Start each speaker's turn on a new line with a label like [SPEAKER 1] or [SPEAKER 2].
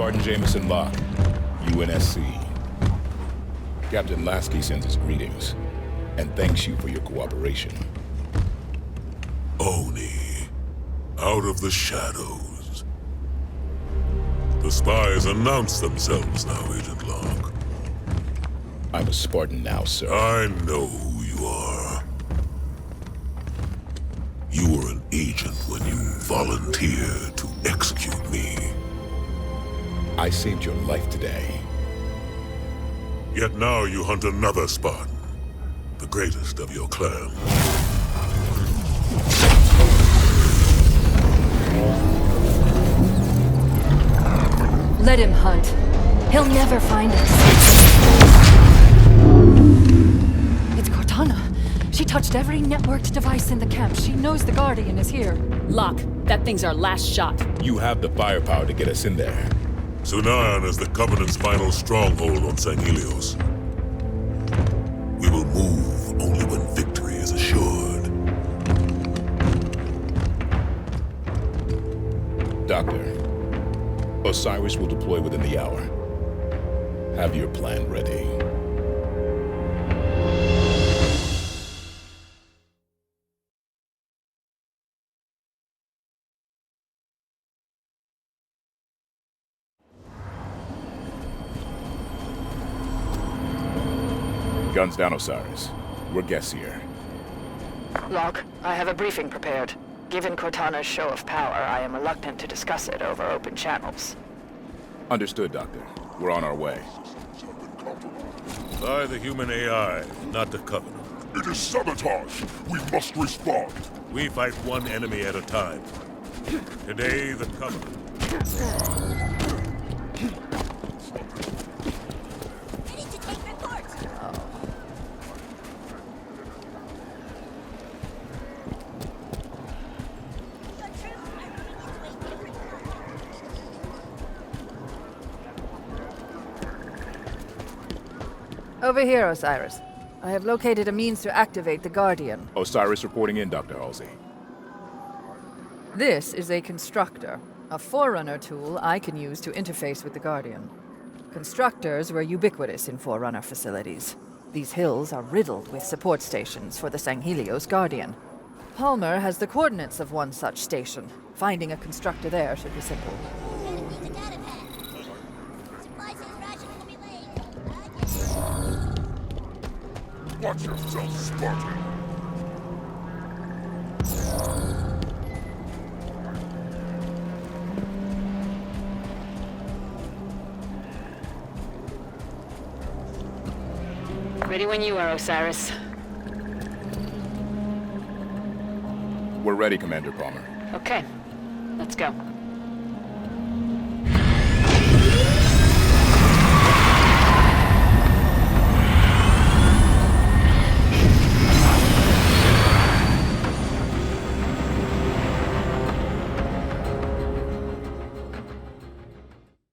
[SPEAKER 1] Spartan Jameson Locke, UNSC. Captain Lasky sends his greetings, and thanks you for your cooperation.
[SPEAKER 2] Oni, out of the shadows. The spies announce themselves now, Agent Locke.
[SPEAKER 1] I'm a Spartan now, sir.
[SPEAKER 2] I know who you are. You were an agent when you volunteered to execute me.
[SPEAKER 1] I saved your life today.
[SPEAKER 2] Yet now you hunt another Spartan, the greatest of your clan.
[SPEAKER 3] Let him hunt. He'll never find us. It's Cortana. She touched every networked device in the camp. She knows the Guardian is here.
[SPEAKER 4] Locke, that thing's our last shot.
[SPEAKER 1] You have the firepower to get us in there.
[SPEAKER 2] Sunayan is the Covenant's final stronghold on Sanghelios. We will move only when victory is assured.
[SPEAKER 1] Doctor, Osiris will deploy within the hour. Have your plan ready. Guns down, Osiris. We're guests here.
[SPEAKER 5] Locke, I have a briefing prepared. Given Cortana's show of power, I am reluctant to discuss it over open channels.
[SPEAKER 1] Understood, Doctor. We're on our way.
[SPEAKER 2] By the human AI, not the Covenant.
[SPEAKER 6] It is sabotage! We must respond!
[SPEAKER 2] We fight one enemy at a time. Today, the Covenant.
[SPEAKER 3] Over here, Osiris. I have located a means to activate the Guardian.
[SPEAKER 1] Osiris reporting in, Dr. Halsey.
[SPEAKER 3] This is a constructor, a Forerunner tool I can use to interface with the Guardian. Constructors were ubiquitous in Forerunner facilities. These hills are riddled with support stations for the Sanghelios Guardian. Palmer has the coordinates of one such station. Finding a constructor there should be simple.
[SPEAKER 6] Watch yourself, Spartan!
[SPEAKER 5] Ready when you are, Osiris.
[SPEAKER 1] We're ready, Commander Palmer.
[SPEAKER 5] Okay, let's go.